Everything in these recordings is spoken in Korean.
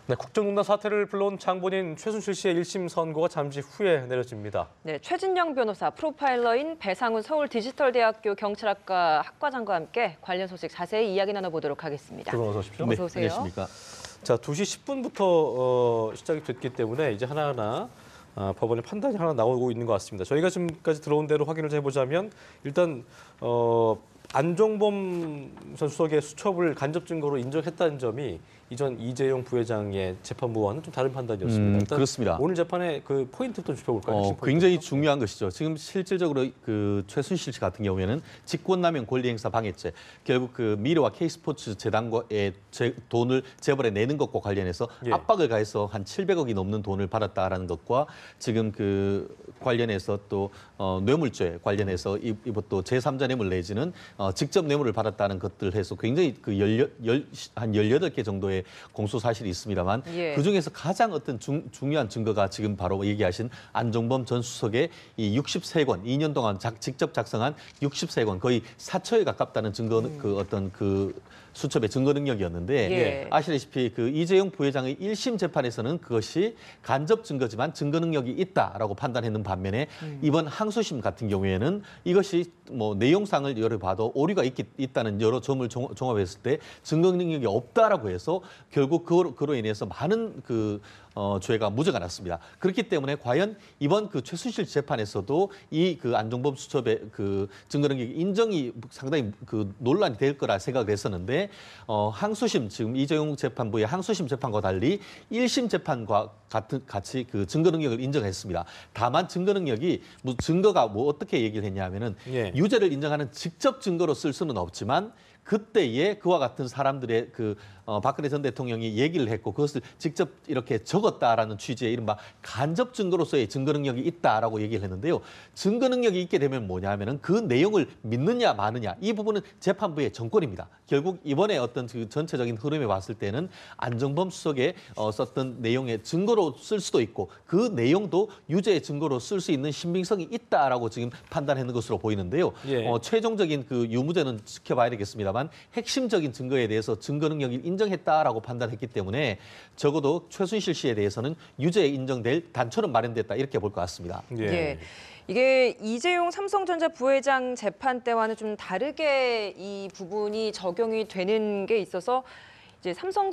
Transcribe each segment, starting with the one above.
네, 국정농단 사태를 불러온 장본인 최순실 씨의 1심 선고가 잠시 후에 내려집니다. 네, 최진영 변호사, 프로파일러인 배상훈 서울디지털대학교 경찰학과 학과장과 함께 관련 소식 자세히 이야기 나눠보도록 하겠습니다. 두 분 어서 오십시오. 어서 오세요. 안녕하십니까. 자, 2시 10분부터 시작이 됐기 때문에 이제 하나하나 법원의 판단이 하나 나오고 있는 것 같습니다. 저희가 지금까지 들어온 대로 확인을 해보자면 일단 안종범 전 수석의 수첩을 간접 증거로 인정했다는 점이 이전 이재용 부회장의 재판부와는 좀 다른 판단이었습니다. 일단 그렇습니다. 오늘 재판의 그 포인트부터 짚어볼까요? 굉장히 중요한 것이죠. 지금 실질적으로 그 최순실 씨 같은 경우에는 직권남용 권리행사 방해죄, 결국 그 미래와 K스포츠 재단과의 돈을 재벌에 내는 것과 관련해서 압박을 가해서 한 700억이 넘는 돈을 받았다라는 것과 지금 그 관련해서 또 뇌물죄 관련해서 이것도 제3자 뇌물 내지는 직접 뇌물을 받았다는 것들 해서 굉장히 그 한 18개 정도의 공소 사실이 있습니다만 그중에서 가장 어떤 중요한 증거가 지금 바로 얘기하신 안종범 전 수석의 이 63권, 2년 동안 직접 작성한 63권, 거의 사처에 가깝다는 증거, 그 어떤 그 수첩의 증거 능력이었는데 아시다시피 그 이재용 부회장의 1심 재판에서는 그것이 간접 증거지만 증거 능력이 있다라고 판단했는 반면에 이번 항소심 같은 경우에는 이것이 뭐 내용상을 열어봐도 오류가 있다는 여러 점을 종합했을 때 증거 능력이 없다라고 해서 결국 그로 인해서 많은 죄가 무죄가 났습니다. 그렇기 때문에 과연 이번 그 최순실 재판에서도 이 그 안종범 수첩의 그 증거 능력 인정이 상당히 그 논란이 될 거라 생각을 했었는데 항소심 지금 이재용 재판부의 항소심 재판과 달리 1심 재판과 같이 그 증거 능력을 인정했습니다. 다만 증거 능력이 증거가 뭐 어떻게 얘기를 했냐면은 유죄를 인정하는 직접 증거로 쓸 수는 없지만 그때에 그와 같은 사람들의 박근혜 전 대통령이 얘기를 했고 그것을 직접 이렇게 적었다라는 취지의 이른바 간접 증거로서의 증거 능력이 있다라고 얘기를 했는데요. 증거 능력이 있게 되면 뭐냐면은 그 내용을 믿느냐 마느냐 이 부분은 재판부의 정권입니다. 결국 이번에 어떤 그 전체적인 흐름에 봤을 때는 안종범 수석의 썼던 내용의 증거로 쓸 수도 있고 그 내용도 유죄의 증거로 쓸 수 있는 신빙성이 있다라고 지금 판단하는 것으로 보이는데요. 최종적인 그 유무죄는 지켜봐야 되겠습니다만 핵심적인 증거에 대해서 증거 능력이 인정했다라고 판단했기 때문에 적어도 최순실 씨에 대해서는 유죄에 인정될 단초는 마련됐다 이렇게 볼 것 같습니다. 이게 이재용 삼성전자 부회장 재판 때와는 좀 다르게 이 부분이 적용이 되는 게 있어서 이제 삼성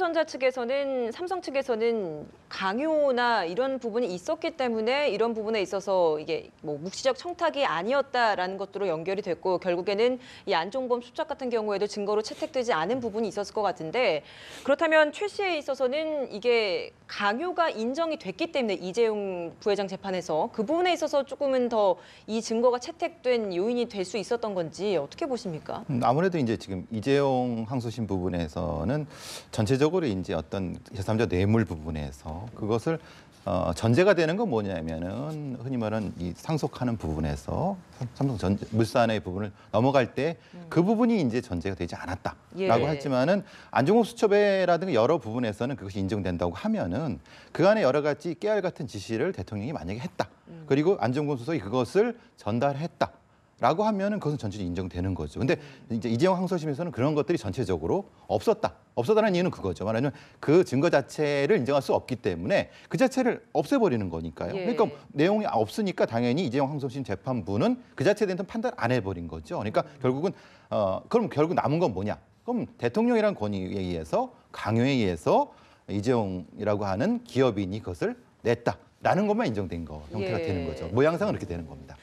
측에서는 강요나 이런 부분이 있었기 때문에 이런 부분에 있어서 이게 뭐 묵시적 청탁이 아니었다라는 것으로 연결이 됐고 결국에는 이 안종범 수첩 같은 경우에도 증거로 채택되지 않은 부분이 있었을 것 같은데 그렇다면 최 씨에 있어서는 이게 강요가 인정이 됐기 때문에 이재용 부회장 재판에서 그 부분에 있어서 조금은 더 이 증거가 채택된 요인이 될 수 있었던 건지 어떻게 보십니까? 아무래도 이제 지금 이재용 항소심 부분에서는 전체적으로 이제 어떤 제3자 뇌물 부분에서 그것을 전제가 되는 건 뭐냐면은 흔히 말하는 이 상속하는 부분에서 물산의 부분을 넘어갈 때 그 부분이 이제 전제가 되지 않았다라고 했지만은 안종범 수첩에라든가 여러 부분에서는 그것이 인정된다고 하면은 그 안에 여러 가지 깨알 같은 지시를 대통령이 만약에 했다. 그리고 안종범 수석이 그것을 전달했다. 라고 하면은 그것은 전체적으로 인정되는 거죠. 근데 이제 이재용 항소심에서는 그런 것들이 전체적으로 없었다는 이유는 그거죠. 말하자면 그 증거 자체를 인정할 수 없기 때문에 그 자체를 없애버리는 거니까요. 그러니까 내용이 없으니까 당연히 이재용 항소심 재판부는 그 자체에 대해서 판단 안 해버린 거죠. 그러니까 결국은 그럼 결국 남은 건 뭐냐? 그럼 대통령이라는 권위에 의해서 강요에 의해서 이재용이라고 하는 기업인이 그것을 냈다라는 것만 인정된 거 형태가 되는 거죠. 모양상은 그렇게 되는 겁니다.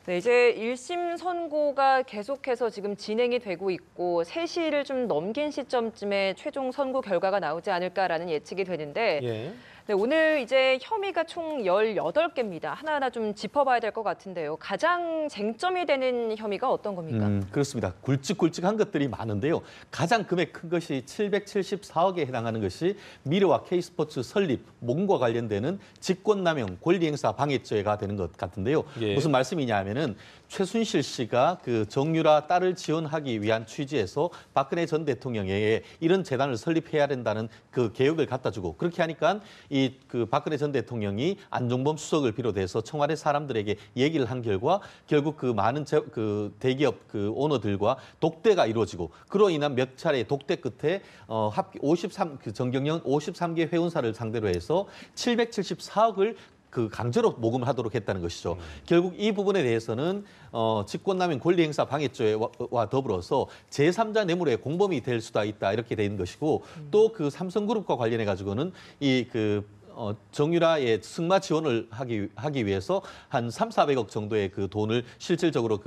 네, 이제 1심 선고가 계속해서 지금 진행이 되고 있고 3시를 좀 넘긴 시점쯤에 최종 선고 결과가 나오지 않을까라는 예측이 되는데 네, 오늘 이제 혐의가 총 18개입니다. 하나하나 좀 짚어봐야 될 것 같은데요. 가장 쟁점이 되는 혐의가 어떤 겁니까? 그렇습니다. 굵직굵직한 것들이 많은데요. 가장 금액 큰 것이 774억에 해당하는 것이 미래와 K스포츠 설립, 몸과 관련되는 직권남용, 권리행사 방해죄가 되는 것 같은데요. 무슨 말씀이냐 하면은 최순실 씨가 그 정유라 딸을 지원하기 위한 취지에서 박근혜 전 대통령에게 이런 재단을 설립해야 된다는 그 계획을 갖다 주고 그렇게 하니까 이 그 박근혜 전 대통령이 안종범 수석을 비롯해서 청와대 사람들에게 얘기를 한 결과 결국 그 많은 그 대기업 그 오너들과 독대가 이루어지고 그로 인한 몇 차례 독대 끝에 그 정경련 53개 회원사를 상대로 해서 774억을 그 강제로 모금을 하도록 했다는 것이죠. 결국 이 부분에 대해서는 직권남용 권리행사 방해죄와 더불어서 제3자 뇌물의 공범이 될 수도 있다 이렇게 돼 있는 것이고 또 그 삼성그룹과 관련해 가지고는 이 그 정유라의 승마 지원을 하기 위해서 한 3,400억 정도의 그 돈을 실질적으로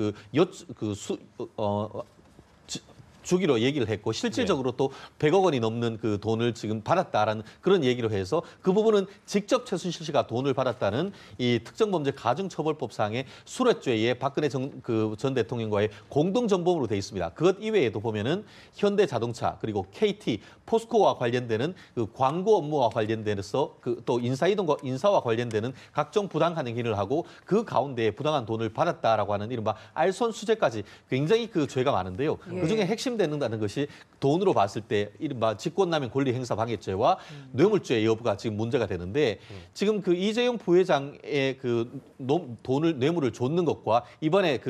주기로 얘기를 했고 실질적으로 또 100억 원이 넘는 그 돈을 지금 받았다라는 그런 얘기로 해서 그 부분은 직접 최순실 씨가 돈을 받았다는 이 특정범죄가중처벌법상의 수뢰죄에 박근혜 전 대통령과의 공동정범으로 돼 있습니다. 그것 이외에도 보면은 현대자동차 그리고 KT, 포스코와 관련되는 그 광고 업무와 관련돼서 또 인사와 관련되는 각종 부당한 행위를 하고 그 가운데 부당한 돈을 받았다라고 하는 이른바 알선수재까지 굉장히 그 죄가 많은데요. 그중에 핵심 된다는 것이 돈으로 봤을 때 이른바 직권남용 권리행사 방해죄와 뇌물죄 여부가 지금 문제가 되는데 지금 그 이재용 부회장의 그 뇌물을 줬는 것과 이번에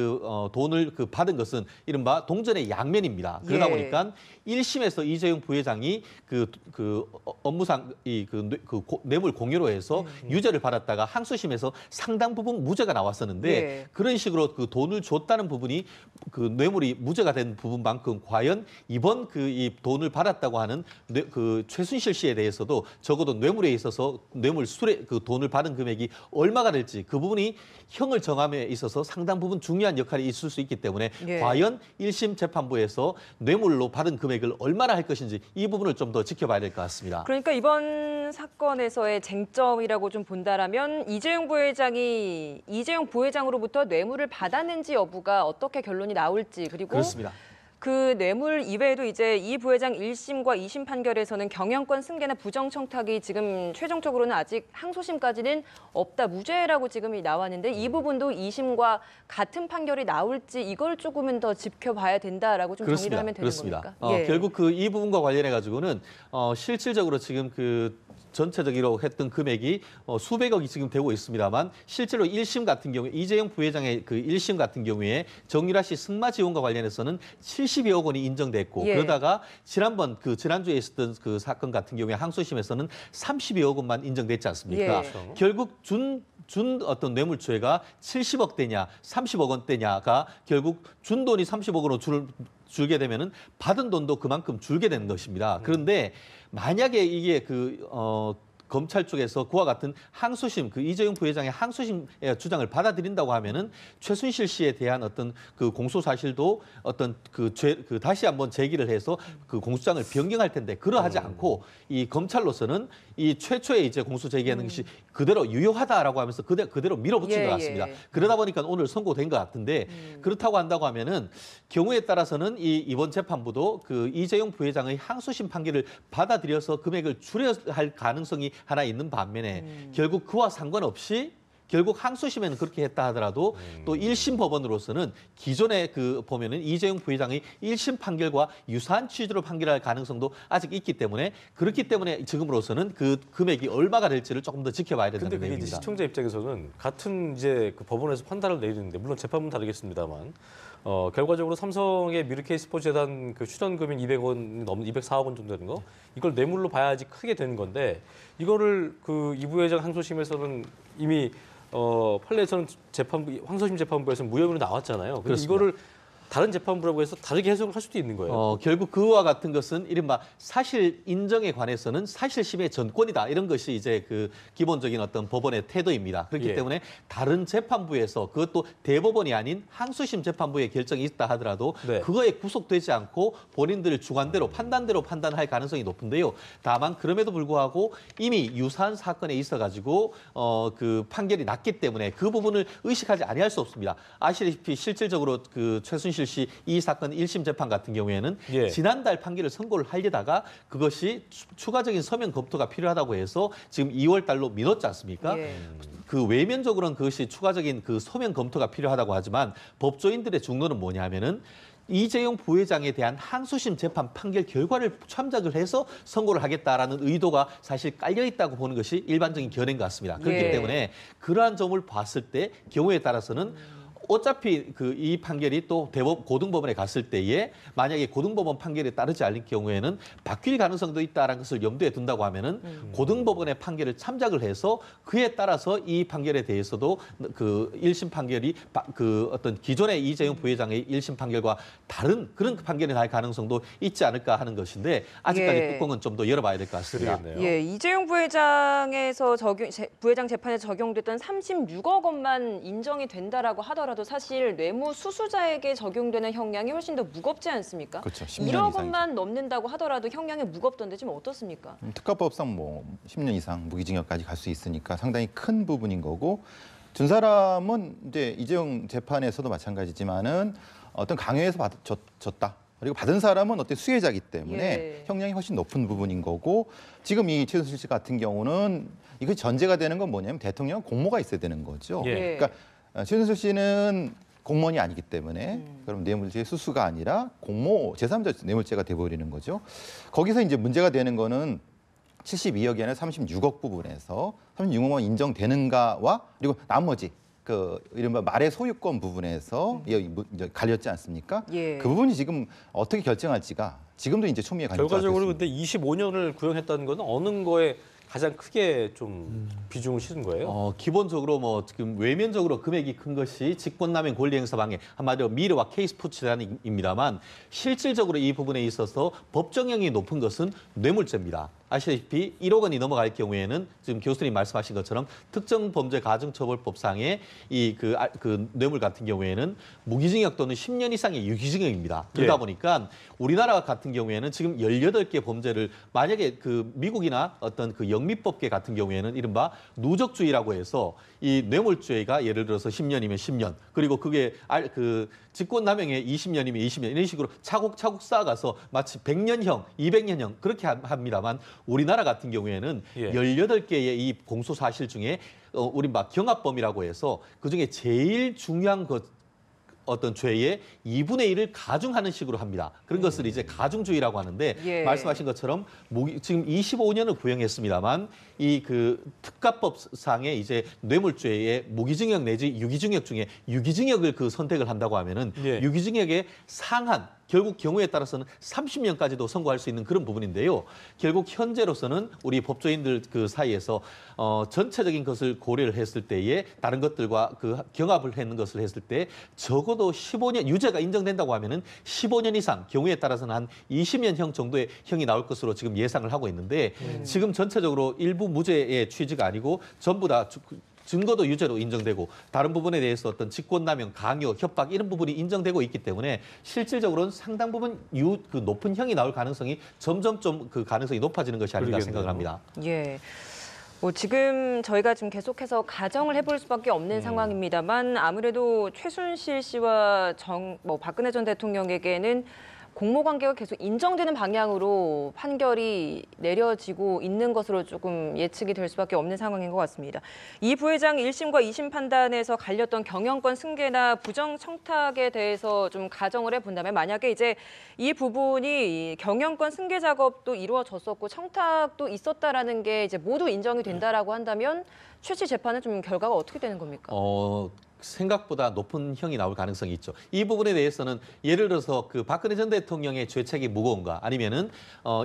돈을 받은 것은 이른바 동전의 양면입니다. 그러다 보니까 1심에서 이재용 부회장이 업무상 뇌물 공여로 해서 유죄를 받았다가 항소심에서 상당 부분 무죄가 나왔었는데 그런 식으로 그 돈을 줬다는 부분이 그 뇌물이 무죄가 된 부분만큼 과연 이번 이 돈을 받았다고 하는 그 최순실 씨에 대해서도 적어도 뇌물에 있어서 뇌물 수뢰 그 돈을 받은 금액이 얼마가 될지 그 부분이 형을 정함에 있어서 상당 부분 중요한 역할이 있을 수 있기 때문에 과연 1심 재판부에서 뇌물로 받은 금액을 얼마나 할 것인지 이 부분을 좀 더 지켜봐야 될 것 같습니다. 그러니까 이번 사건에서의 쟁점이라고 좀 본다라면 이재용 부회장으로부터 뇌물을 받았는지 여부가 어떻게 결론이 나올지 그리고 그렇습니다. 그 뇌물 이외에도 이제 이 부회장 1심과 2심 판결에서는 경영권 승계나 부정 청탁이 지금 최종적으로는 아직 항소심까지는 없다. 무죄라고 지금 나왔는데 이 부분도 2심과 같은 판결이 나올지 이걸 조금은 더 지켜봐야 된다라고 좀 정리를 하면 되는 겁니까? 결국 이 부분과 관련해 가지고는 실질적으로 지금 전체적으로 했던 금액이 수백억이 지금 되고 있습니다만 실제로 1심 같은 경우에 이재용 부회장의 그 1심 같은 경우에 정유라 씨 승마 지원과 관련해서는 70여억 원이 인정됐고 그러다가 지난주에 있었던 그 사건 같은 경우에 항소심에서는 32억 원만 인정됐지 않습니까? 결국 준 어떤 뇌물죄가 70억대냐 30억 원대냐가 결국 준 돈이 30억 원으로 줄게 되면은 받은 돈도 그만큼 줄게 되는 것입니다. 그런데 만약에 이게 검찰 쪽에서 그와 같은 항소심, 이재용 부회장의 항소심 주장을 받아들인다고 하면은 최순실 씨에 대한 어떤 그 공소 사실도 어떤 다시 한번 제기를 해서 그 공소장을 변경할 텐데 그러하지 않고 이 검찰로서는 이 최초의 이제 공소 제기하는 것이 그대로 유효하다라고 하면서 그대로 밀어붙인 것 같습니다. 그러다 보니까 오늘 선고된 것 같은데 그렇다고 한다고 하면은 경우에 따라서는 이번 재판부도 이재용 부회장의 항소심 판결을 받아들여서 금액을 줄여야 할 가능성이 하나 있는 반면에 결국 그와 상관없이 결국 항소심에는 그렇게 했다 하더라도 또 1심 법원으로서는 기존에 보면은 이재용 부회장의 1심 판결과 유사한 취지로 판결할 가능성도 아직 있기 때문에 그렇기 때문에 지금으로서는 그 금액이 얼마가 될지를 조금 더 지켜봐야 된다는 근데 그게 이제 내용입니다. 시청자 입장에서는 같은 이제 법원에서 판단을 내리는데 물론 재판은 다르겠습니다만 결과적으로 삼성의 미르케이 스포츠재단 출연금인 204억 원 정도 되는 거 이걸 뇌물로 봐야지 크게 되는 건데 이거를 이 부회장 항소심에서는 이미 판례에서는 항소심 재판부에서는 무혐의로 나왔잖아요. 그래서 이거를 다른 재판부라고 해서 다르게 해석을 할 수도 있는 거예요. 결국 그와 같은 것은 이른바 사실 인정에 관해서는 사실심의 전권이다. 이런 것이 이제 기본적인 어떤 법원의 태도입니다. 그렇기 때문에 다른 재판부에서 그것도 대법원이 아닌 항소심 재판부의 결정이 있다 하더라도 그거에 구속되지 않고 본인들 주관대로 판단대로 판단할 가능성이 높은데요. 다만 그럼에도 불구하고 이미 유사한 사건에 있어가지고 판결이 났기 때문에 그 부분을 의식하지 아니할 수 없습니다. 아시다시피 실질적으로 최순실 최순실 씨 이 사건 1심 재판 같은 경우에는 예. 지난달 판결을 선고를 하려다가 그것이 추가적인 서면 검토가 필요하다고 해서 지금 2월 달로 미뤘지 않습니까? 예. 그 외면적으로는 그것이 추가적인 그 서면 검토가 필요하다고 하지만 법조인들의 중론은 뭐냐면은 이재용 부회장에 대한 항소심 재판 판결 결과를 참작을 해서 선고를 하겠다라는 의도가 사실 깔려 있다고 보는 것이 일반적인 견해인 것 같습니다. 그렇기 예. 때문에 그러한 점을 봤을 때 경우에 따라서는 어차피 그 이 판결이 또 고등법원에 갔을 때에 만약에 고등법원 판결에 따르지 않을 경우에는 바뀔 가능성도 있다라는 것을 염두에 둔다고 하면은 고등법원의 판결을 참작을 해서 그에 따라서 이 판결에 대해서도 그 1심 판결이 그 어떤 기존의 이재용 부회장의 1심 판결과 다른 그런 판결이 날 가능성도 있지 않을까 하는 것인데 아직까지 예. 뚜껑은 좀 더 열어봐야 될 것 같습니다. 그러겠네요. 예, 이재용 부회장에서 부회장 재판에서 적용됐던 36억 원만 인정이 된다라고 하더라도 사실 뇌물 수수자에게 적용되는 형량이 훨씬 더 무겁지 않습니까? 그렇죠. 10년 1억 이상이죠. 원만 넘는다고 하더라도 형량이 무겁던데 지금 어떻습니까? 특가법상 뭐 10년 이상 무기징역까지 갈 수 있으니까 상당히 큰 부분인 거고 준 사람은 이제 이재용 재판에서도 마찬가지지만은 어떤 강요해서 줬다. 그리고 받은 사람은 어떤 수혜자이기 때문에 예. 형량이 훨씬 높은 부분인 거고 지금 이 최순실 씨 같은 경우는 이거 전제가 되는 건 뭐냐면 대통령 공모가 있어야 되는 거죠. 예. 그러니까 최순실 씨는 공무원이 아니기 때문에 그럼 뇌물죄의 수수가 아니라 공모 제3자 뇌물죄가 돼버리는 거죠. 거기서 이제 문제가 되는 거는 72억이 아니라 36억 부분에서 36억만 인정되는가와 그리고 나머지 그 이른바 말의 소유권 부분에서 이제 갈렸지 않습니까? 예. 그 부분이 지금 어떻게 결정할지가 지금도 이제 초미의 관심이 결과적으로 근데 25년을 구형했다는 건 어느 거에 가장 크게 좀 비중을 실은 거예요? 기본적으로 뭐 지금 외면적으로 금액이 큰 것이 직권남용 권리행사 방해 한마디로 미르와 K스포츠단입니다만 실질적으로 이 부분에 있어서 법정형이 높은 것은 뇌물죄입니다. 아시다시피 1억 원이 넘어갈 경우에는 지금 교수님 말씀하신 것처럼 특정범죄가중처벌법상의 그 뇌물 같은 경우에는 무기징역 또는 10년 이상의 유기징역입니다. 그러다 예. 보니까 우리나라 같은 경우에는 지금 18개 범죄를 만약에 그 미국이나 어떤 그 영미법계 같은 경우에는 이른바 누적주의라고 해서 이 뇌물죄가 예를 들어서 10년이면 10년 그리고 그게 그 직권남용에 20년이면 20년 이런 식으로 차곡차곡 쌓아가서 마치 100년형, 200년형 그렇게 합니다만 우리나라 같은 경우에는 예. 18개의 이 공소 사실 중에 우리 막 경합범이라고 해서 그중에 제일 중요한 어떤 죄의 2분의 1을 가중하는 식으로 합니다. 그런 것을 이제 가중주의라고 하는데 예. 말씀하신 것처럼 지금 25년을 구형했습니다만 이 그 특가법상의 이제 뇌물죄의 무기징역 내지 유기징역 중에 유기징역을 그 선택을 한다고 하면은 예. 유기징역의 상한 결국 경우에 따라서는 30년까지도 선고할 수 있는 그런 부분인데요. 결국 현재로서는 우리 법조인들 그 사이에서 전체적인 것을 고려를 했을 때에 다른 것들과 그 경합을 하는 것을 했을 때 적어도 15년 유죄가 인정된다고 하면은 15년 이상 경우에 따라서는 한 20년형 정도의 형이 나올 것으로 지금 예상을 하고 있는데 지금 전체적으로 일부 무죄의 취지가 아니고 전부 다 증거도 유죄로 인정되고 다른 부분에 대해서 어떤 직권남용, 강요, 협박 이런 부분이 인정되고 있기 때문에 실질적으로는 상당 부분 그 높은 형이 나올 가능성이 점점 좀 그 가능성이 높아지는 것이 아닌가 그러겠네요. 생각을 합니다. 예. 지금 저희가 지금 계속해서 가정을 해볼 수밖에 없는 상황입니다만 아무래도 최순실 씨와 박근혜 전 대통령에게는 공모 관계가 계속 인정되는 방향으로 판결이 내려지고 있는 것으로 조금 예측이 될 수밖에 없는 상황인 것 같습니다. 이 부회장 1심과 2심 판단에서 갈렸던 경영권 승계나 부정 청탁에 대해서 좀 가정을 해본다면 만약에 이제 이 부분이 경영권 승계 작업도 이루어졌었고 청탁도 있었다라는 게 이제 모두 인정이 된다라고 한다면 최 씨 재판은 좀 결과가 어떻게 되는 겁니까? 생각보다 높은 형이 나올 가능성이 있죠. 이 부분에 대해서는 예를 들어서 그 박근혜 전 대통령의 죄책이 무거운가 아니면은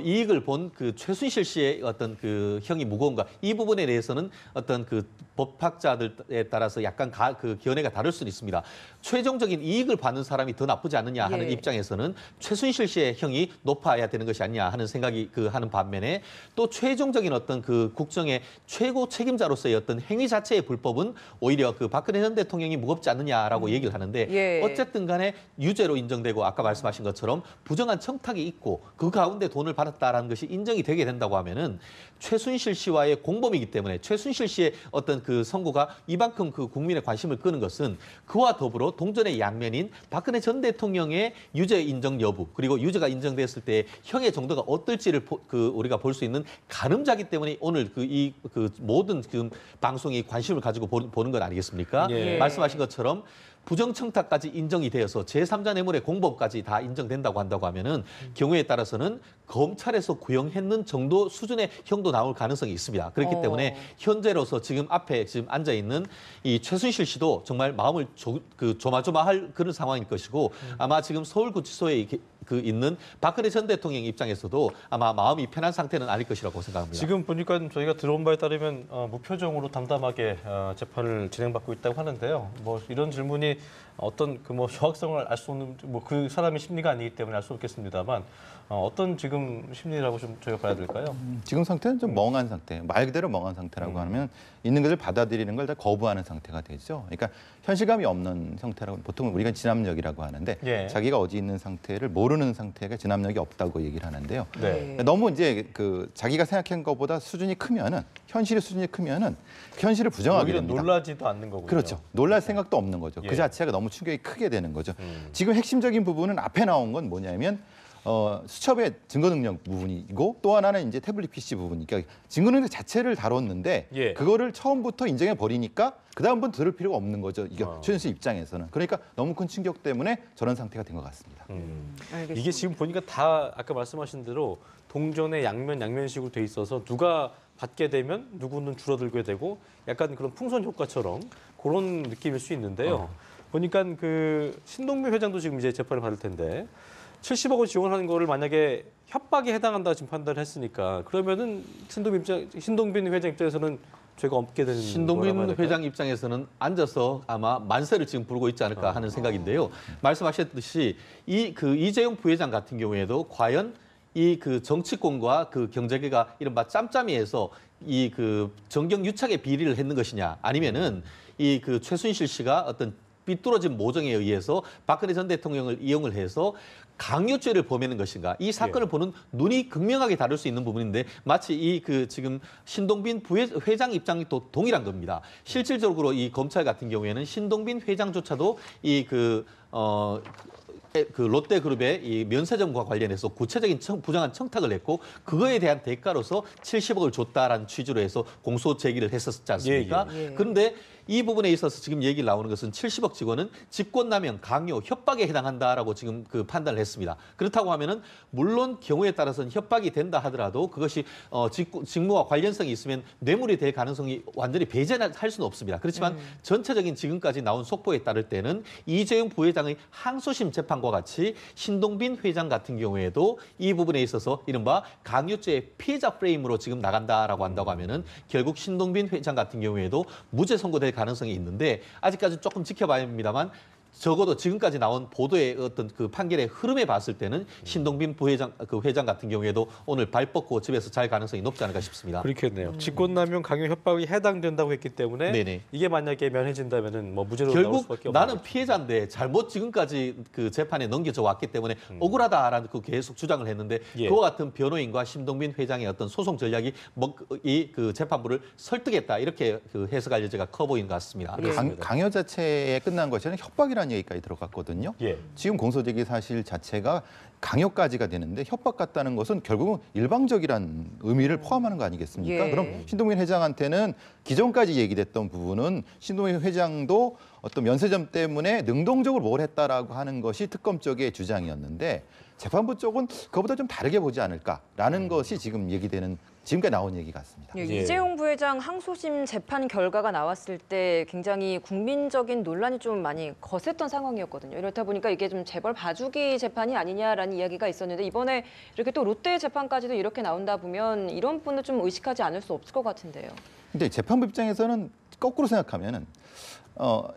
이익을 본 그 최순실 씨의 어떤 그 형이 무거운가 이 부분에 대해서는 어떤 그 법학자들에 따라서 약간 그 견해가 다를 수는 있습니다. 최종적인 이익을 받는 사람이 더 나쁘지 않느냐 하는 예. 입장에서는 최순실 씨의 형이 높아야 되는 것이 아니냐 하는 생각이 하는 반면에 또 최종적인 어떤 그 국정의 최고 책임자로서의 어떤 행위 자체의 불법은 오히려 그 박근혜 전 대통령 대통령이 무겁지 않느냐라고 얘기를 하는데 예. 어쨌든 간에 유죄로 인정되고 아까 말씀하신 것처럼 부정한 청탁이 있고 그 가운데 돈을 받았다라는 것이 인정이 되게 된다고 하면은 최순실 씨와의 공범이기 때문에 최순실 씨의 어떤 그 선고가 이만큼 그 국민의 관심을 끄는 것은 그와 더불어 동전의 양면인 박근혜 전 대통령의 유죄 인정 여부 그리고 유죄가 인정됐을 때 형의 정도가 어떨지를 우리가 볼 수 있는 가늠자기 때문에 오늘 그 모든 지금 방송이 관심을 가지고 보는 건 아니겠습니까? 예. 말씀하신 것처럼 부정청탁까지 인정이 되어서 제3자 뇌물의 공범까지 다 인정된다고 한다고 하면은 경우에 따라서는 검찰에서 구형했는 정도 수준의 형도 나올 가능성이 있습니다. 그렇기 때문에 현재로서 지금 앞에 지금 앉아 있는 이 최순실 씨도 정말 마음을 조마조마할 그런 상황일 것이고 아마 지금 서울구치소에 있는 박근혜 전 대통령 입장에서도 아마 마음이 편한 상태는 아닐 것이라고 생각합니다. 지금 보니까 저희가 들어온 바에 따르면 무표정으로 담담하게 재판을 진행받고 있다고 하는데요. 뭐 이런 질문이 어떤 그 뭐 정확성을 알 수 없는 뭐 그 사람의 심리가 아니기 때문에 알 수 없겠습니다만 어떤 지금 심리라고 좀 저희가 봐야 될까요? 지금 상태는 좀 멍한 상태, 말 그대로 멍한 상태라고 하면 있는 것을 받아들이는 걸 다 거부하는 상태가 되죠. 그러니까 현실감이 없는 상태라고 보통 우리가 진압력이라고 하는데 예. 자기가 어디 있는 상태를 모르는 상태가 진압력이 없다고 얘기를 하는데요. 네. 너무 이제 자기가 생각한 것보다 수준이 크면은 현실의 수준이 크면은 현실을 부정하게 오히려 됩니다. 놀라지도 않는 거군요. 그렇죠. 놀랄 생각도 없는 거죠. 예. 그 자체가 너무 충격이 크게 되는 거죠. 지금 핵심적인 부분은 앞에 나온 건 뭐냐면 수첩의 증거 능력 부분이고 또 하나는 이제 태블릿 PC 부분이 그러니까 증거 능력 자체를 다뤘는데 예. 그거를 처음부터 인정해 버리니까 그다음부터 들을 필요가 없는 거죠. 이게 최순실 입장에서는. 그러니까 너무 큰 충격 때문에 저런 상태가 된 것 같습니다. 알겠습니다. 이게 지금 보니까 다 아까 말씀하신 대로 동전의 양면식으로 돼 있어서 누가 받게 되면 누구는 줄어들게 되고 약간 그런 풍선 효과처럼 그런 느낌일 수 있는데요. 보니까 그 신동빈 회장도 지금 이제 재판을 받을 텐데 70억 원 지원하는 거를 만약에 협박에 해당한다 지금 판단을 했으니까 그러면은 신동빈 회장 입장에서는 죄가 없게 되는 신동빈 거라고 해야 될까요? 회장 입장에서는 앉아서 아마 만세를 지금 부르고 있지 않을까 하는 생각인데요. 말씀하셨듯이 이재용 부회장 같은 경우에도 과연 이 정치권과 그 경제계가 이른바 짬짬이해서 이 정경유착의 비리를 했는 것이냐 아니면은 최순실 씨가 어떤 삐뚤어진 모정에 의해서 박근혜 전 대통령을 이용을 해서 강요죄를 범하는 것인가? 이 사건을 보는 눈이 극명하게 다를 수 있는 부분인데 마치 지금 신동빈 회장 입장이 또 동일한 겁니다. 실질적으로 이 검찰 같은 경우에는 신동빈 회장조차도 롯데그룹의 이 면세점과 관련해서 구체적인 부정한 청탁을 했고 그거에 대한 대가로서 70억을 줬다라는 취지로 해서 공소 제기를 했었지 않습니까? 예. 그런데 이 부분에 있어서 지금 얘기 나오는 것은 70억 직원은 직권남용, 강요, 협박에 해당한다라고 지금 판단을 했습니다. 그렇다고 하면은 물론 경우에 따라서는 협박이 된다 하더라도 그것이 직무와 관련성이 있으면 뇌물이 될 가능성이 완전히 배제할 수는 없습니다. 그렇지만 전체적인 지금까지 나온 속보에 따를 때는 이재용 부회장의 항소심 재판과 같이 신동빈 회장 같은 경우에도 이 부분에 있어서 이른바 강요죄의 피해자 프레임으로 지금 나간다라고 한다고 하면은 결국 신동빈 회장 같은 경우에도 무죄 선고될 가능성이 있는데 아직까지 조금 지켜봐야 합니다만 적어도 지금까지 나온 보도의 어떤 판결의 흐름에 봤을 때는 신동빈 회장 같은 경우에도 오늘 발 뻗고 집에서 잘 가능성이 높지 않을까 싶습니다. 그렇겠네요. 직권남용, 강요, 협박이 해당된다고 했기 때문에 네네. 이게 만약에 면해진다면은 뭐 무죄로 나올 결국 수밖에 없는 나는 거죠. 피해자인데 잘못 지금까지 재판에 넘겨져 왔기 때문에 억울하다라는 계속 주장을 했는데 예. 그와 같은 변호인과 신동빈 회장의 어떤 소송 전략이 이 재판부를 설득했다 이렇게 해석할 여지가 커 보이는 것 같습니다. 강요 자체에 끝난 것이 아니라 협박이라는 얘기까지 들어갔거든요. 예. 지금 공소제기 사실 자체가 강요까지가 되는데 협박 같다는 것은 결국은 일방적이란 의미를 포함하는 거 아니겠습니까? 예. 그럼 신동빈 회장한테는 기존까지 얘기됐던 부분은 신동빈 회장도 어떤 면세점 때문에 능동적으로 뭘 했다라고 하는 것이 특검 쪽의 주장이었는데 재판부 쪽은 그것보다 좀 다르게 보지 않을까라는 것이 지금 얘기되는 지금까지 나온 얘기 같습니다. 예, 예. 이재용 부회장 항소심 재판 결과가 나왔을 때 굉장히 국민적인 논란이 좀 많이 거셌던 상황이었거든요. 이렇다 보니까 이게 좀 재벌 봐주기 재판이 아니냐라는 이야기가 있었는데 이번에 이렇게 또 롯데 재판까지도 이렇게 나온다 보면 이런 분을 좀 의식하지 않을 수 없을 것 같은데요. 근데 재판부 입장에서는 거꾸로 생각하면은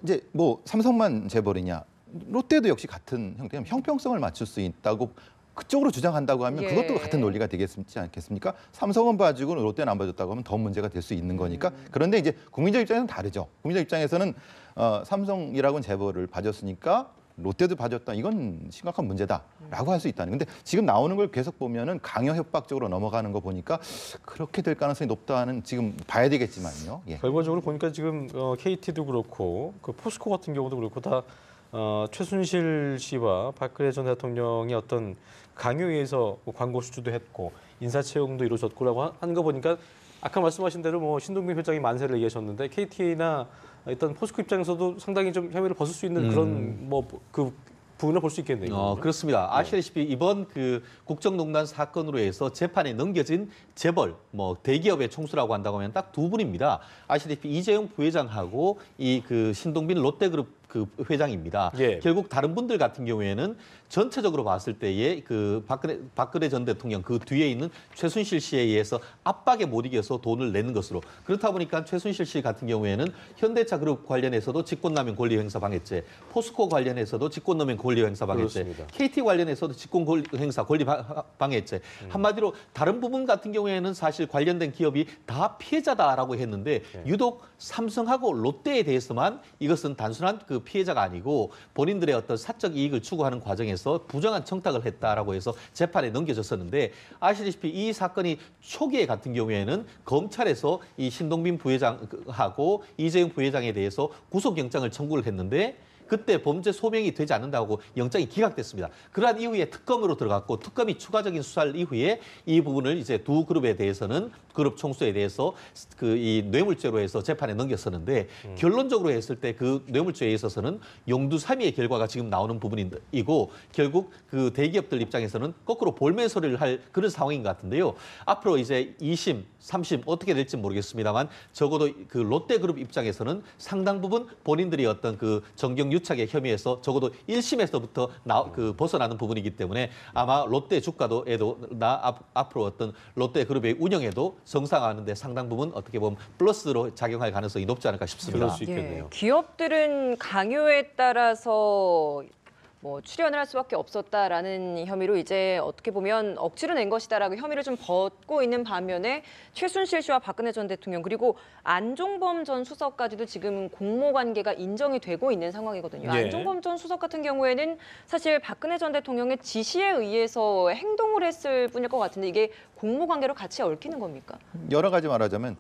이제 뭐 삼성만 재벌이냐 롯데도 역시 같은 형태는 형평성을 맞출 수 있다고 그쪽으로 주장한다고 하면 예. 그것도 같은 논리가 되겠지 않겠습니까? 삼성은 봐주고 롯데는 안 봐줬다고 하면 더 문제가 될 수 있는 거니까. 그런데 이제 국민적 입장에서는 다르죠. 국민적 입장에서는 삼성이라고는 재벌을 봐줬으니까 롯데도 봐줬다. 이건 심각한 문제다라고 할 수 있다는. 근데 지금 나오는 걸 계속 보면은 강요 협박적으로 넘어가는 거 보니까 그렇게 될 가능성이 높다는 지금 봐야 되겠지만요. 예. 결과적으로 보니까 지금 KT도 그렇고 그 포스코 같은 경우도 그렇고 다 최순실 씨와 박근혜 전 대통령의 어떤 강요에 의해서 뭐 광고 수주도 했고 인사 채용도 이루어졌고라고 하는 거 보니까 아까 말씀하신 대로 뭐 신동빈 회장이 만세를 얘기하셨는데 KT나 일단 포스코 입장에서도 상당히 좀 혐의를 벗을 수 있는 그런 뭐 그 부분을 볼 수 있겠네요. 그렇습니다. 아시다시피 이번 그 국정농단 사건으로 해서 재판에 넘겨진 재벌, 뭐 대기업의 총수라고 한다고 하면 딱 두 분입니다. 아시다시피 이재용 부회장하고 이 그 신동빈 롯데그룹 그 회장입니다. 예. 결국 다른 분들 같은 경우에는 전체적으로 봤을 때에 그 박근혜 전 대통령 그 뒤에 있는 최순실 씨에 의해서 압박에 못 이겨서 돈을 내는 것으로, 그렇다 보니까 최순실 씨 같은 경우에는 현대차 그룹 관련해서도 직권남용 권리행사 방해죄, 포스코 관련해서도 직권남용 권리행사 방해죄, 그렇습니다. KT 관련해서도 직권행사 권리 방해죄. 한마디로 다른 부분 같은 경우에는 사실 관련된 기업이 다 피해자다라고 했는데 유독 삼성하고 롯데에 대해서만 이것은 단순한 그 피해자가 아니고 본인들의 어떤 사적 이익을 추구하는 과정에서 부정한 청탁을 했다라고 해서 재판에 넘겨졌었는데, 아시다시피 이 사건이 초기에 같은 경우에는 검찰에서 이 신동빈 부회장하고 이재용 부회장에 대해서 구속영장을 청구를 했는데 그때 범죄 소명이 되지 않는다고 영장이 기각됐습니다. 그러한 이후에 특검으로 들어갔고 특검이 추가적인 수사를 이후에 이 부분을 이제 두 그룹에 대해서는 그룹 총수에 대해서 그 이 뇌물죄로 해서 재판에 넘겼었는데 결론적으로 했을 때 그 뇌물죄에 있어서는 용두사미의 결과가 지금 나오는 부분이고 결국 그 대기업들 입장에서는 거꾸로 볼멘 소리를 할 그런 상황인 것 같은데요. 앞으로 이제 2심, 3심 어떻게 될지 모르겠습니다만 적어도 그 롯데그룹 입장에서는 상당 부분 본인들이 어떤 그 정경 유착의 혐의에서 적어도 1심에서부터 벗어나는 부분이기 때문에 아마 롯데 주가도에도 앞으로 어떤 롯데그룹의 운영에도 정상화하는 데 상당 부분 어떻게 보면 플러스로 작용할 가능성이 높지 않을까 싶습니다. 그럴 수 있겠네요. 기업들은 강요에 따라서 뭐 출연을 할 수밖에 없었다라는 혐의로 이제 어떻게 보면 억지로 낸 것이다라고 혐의를 좀 벗고 있는 반면에 최순실 씨와 박근혜 전 대통령 그리고 안종범 전 수석까지도 지금 공모 관계가 인정이 되고 있는 상황이거든요. 예. 안종범 전 수석 같은 경우에는 사실 박근혜 전 대통령의 지시에 의해서 행동을 했을 뿐일 것 같은데 이게 공모 관계로 같이 얽히는 겁니까? 여러 가지 말하자면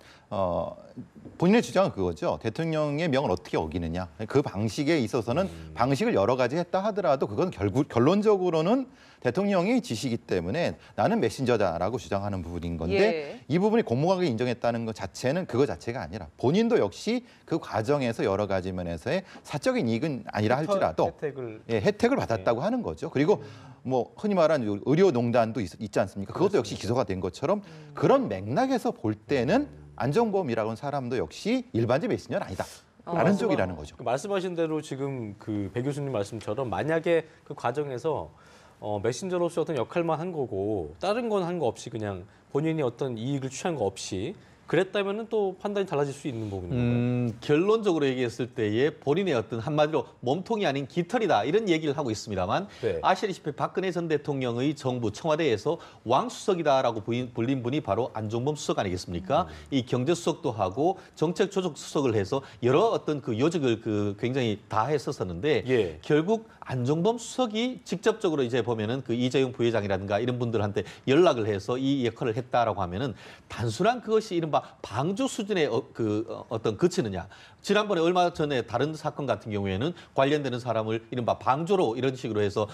본인의 주장은 그거죠. 대통령의 명을 어떻게 어기느냐. 그 방식에 있어서는 방식을 여러 가지 했다 하더라도 그건 결론적으로는 대통령의 지시이기 때문에 나는 메신저다라고 주장하는 부분인 건데 예. 이 부분이 공모관계 인정했다는 것 자체는 그거 자체가 아니라 본인도 역시 그 과정에서 여러 가지 면에서의 사적인 이익은 아니라 할지라도 혜택을 받았다고 하는 거죠. 그리고 뭐 흔히 말하는 의료농단도 있지 않습니까? 그것도 역시 기소가 된 것처럼 그런 맥락에서 볼 때는 안종범이라는 사람도 역시 일반적 메신저는 아니다. 라는 쪽이라는 거죠. 말씀하신 대로 지금 그 배 교수님 말씀처럼 만약에 그 과정에서 메신저로서 어떤 역할만 한 거고 다른 건 한 거 없이 그냥 본인이 어떤 이익을 취한 거 없이 그랬다면은 또 판단이 달라질 수 있는 부분인가요? 결론적으로 얘기했을 때에 본인의 어떤 한마디로 몸통이 아닌 깃털이다 이런 얘기를 하고 있습니다만 네. 아시다시피 박근혜 전 대통령의 정부 청와대에서 왕수석이다라고 불린 분이 바로 안종범 수석 아니겠습니까? 이 경제수석도 하고 정책조정수석을 해서 여러 어떤 그 요직을 그 굉장히 다 했었었는데 예. 결국 안종범 수석이 직접적으로 이제 보면은 그 이재용 부회장이라든가 이런 분들한테 연락을 해서 이 역할을 했다라고 하면은 단순한 그것이 이른바 방조 수준의 어떤 그치느냐. 지난번에 얼마 전에 다른 사건 같은 경우에는 관련되는 사람을 이른바 방조로 이런 식으로 해서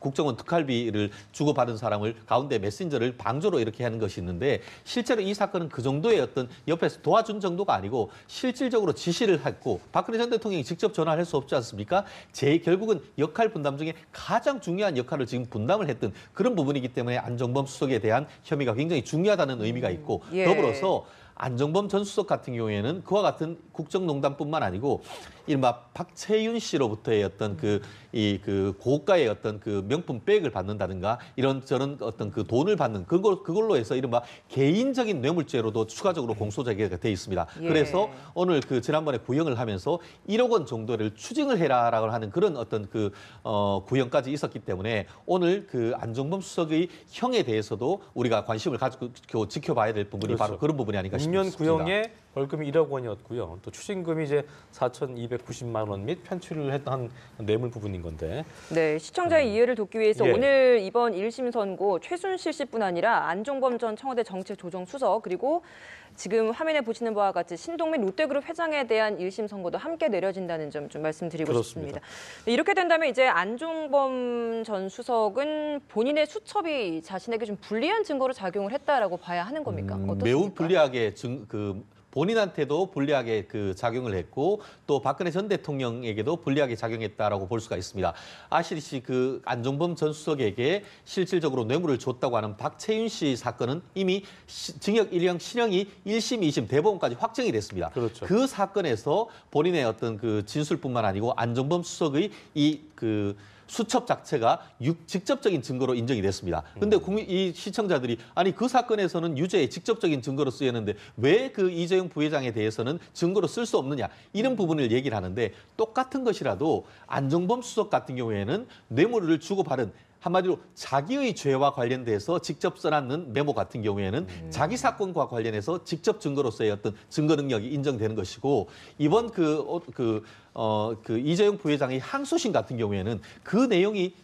국정원 특활비를 주고받은 사람을 가운데 메신저를 방조로 이렇게 하는 것이 있는데 실제로 이 사건은 그 정도의 어떤 옆에서 도와준 정도가 아니고 실질적으로 지시를 했고 박근혜 전 대통령이 직접 전화를 할 수 없지 않습니까? 결국은 역할 분담 중에 가장 중요한 역할을 지금 분담을 했던 그런 부분이기 때문에 안종범 수석에 대한 혐의가 굉장히 중요하다는 의미가 있고 예. 더불어서 안종범 전 수석 같은 경우에는 그와 같은 국정농단뿐만 아니고 이른바 박채윤 씨로부터의 어떤 그 고가의 어떤 그 명품 백을 받는다든가 이런저런 어떤 그 돈을 받는 그걸로 해서 이른바 개인적인 뇌물죄로도 추가적으로 공소제기가 돼 있습니다. 예. 그래서 오늘 그 지난번에 구형을 하면서 1억 원 정도를 추징을 해라라고 하는 그런 어떤 그 구형까지 있었기 때문에 오늘 그 안종범 수석의 형에 대해서도 우리가 관심을 가지고 지켜봐야 될 부분이 그렇죠. 바로 그런 부분이 아닌가 6년 싶습니다. 구형에 벌금이 1억 원이었고요. 또 추징금이 이제 4,290만 원 및 편취를 했던 뇌물 부분인 건데. 네, 시청자의 이해를 돕기 위해서 예. 오늘 이번 1심 선고 최순실 씨뿐 아니라 안종범 전 청와대 정책조정수석 그리고 지금 화면에 보시는 바와 같이 신동민 롯데그룹 회장에 대한 1심 선고도 함께 내려진다는 점 좀 말씀드리고 그렇습니다. 싶습니다. 네, 이렇게 된다면 이제 안종범 전 수석은 본인의 수첩이 자신에게 좀 불리한 증거로 작용을 했다라고 봐야 하는 겁니까? 어떻습니까? 매우 불리하게 본인한테도 불리하게 그 작용을 했고 또 박근혜 전 대통령에게도 불리하게 작용했다라고 볼 수가 있습니다. 아시듯이 그 안종범 전 수석에게 실질적으로 뇌물을 줬다고 하는 박채윤 씨 사건은 이미 징역 1형 실형이 1심, 2심 대법원까지 확정이 됐습니다. 그렇죠. 그 사건에서 본인의 어떤 그 진술뿐만 아니고 안종범 수석의 이 수첩 자체가 직접적인 증거로 인정이 됐습니다. 근데 이 시청자들이 아니 그 사건에서는 유죄의 직접적인 증거로 쓰였는데 왜 그 이재용 부회장에 대해서는 증거로 쓸 수 없느냐 이런 부분을 얘기를 하는데 똑같은 것이라도 안종범 수석 같은 경우에는 뇌물을 주고받은 한마디로 자기의 죄와 관련돼서 직접 써놨는 메모 같은 경우에는 자기 사건과 관련해서 직접 증거로서의 어떤 증거 능력이 인정되는 것이고 이번 이재용 부회장의 항소심 같은 경우에는 그 내용이